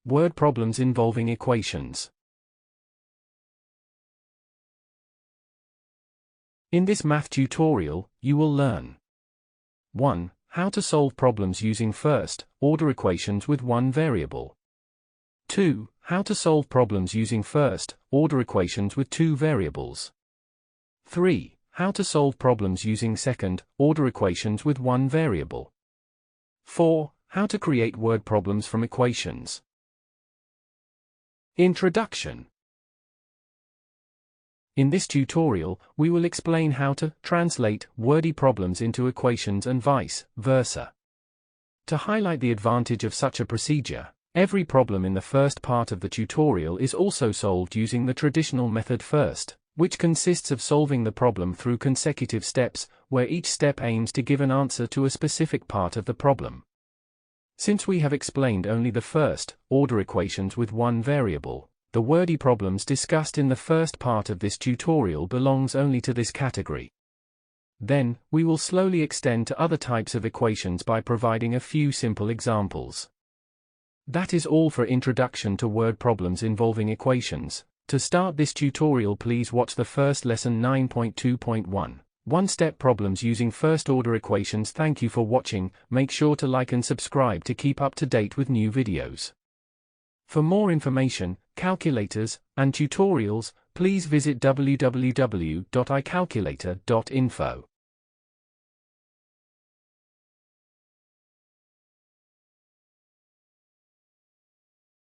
Word problems involving equations. In this math tutorial, you will learn 1. How to solve problems using first-order equations with one variable. 2. How to solve problems using first-order equations with two variables. 3. How to solve problems using second-order equations with one variable. 4. How to create word problems from equations. Introduction. In this tutorial, we will explain how to translate wordy problems into equations and vice versa. To highlight the advantage of such a procedure, every problem in the first part of the tutorial is also solved using the traditional method first, which consists of solving the problem through consecutive steps, where each step aims to give an answer to a specific part of the problem. Since we have explained only the first-order equations with one variable, the wordy problems discussed in the first part of this tutorial belongs only to this category. Then, we will slowly extend to other types of equations by providing a few simple examples. That is all for introduction to word problems involving equations. To start this tutorial, please watch the first lesson 9.2.1, one-step problems using first-order equations. Thank you for watching. Make sure to like and subscribe to keep up to date with new videos. For more information, calculators, and tutorials, please visit www.icalculator.info.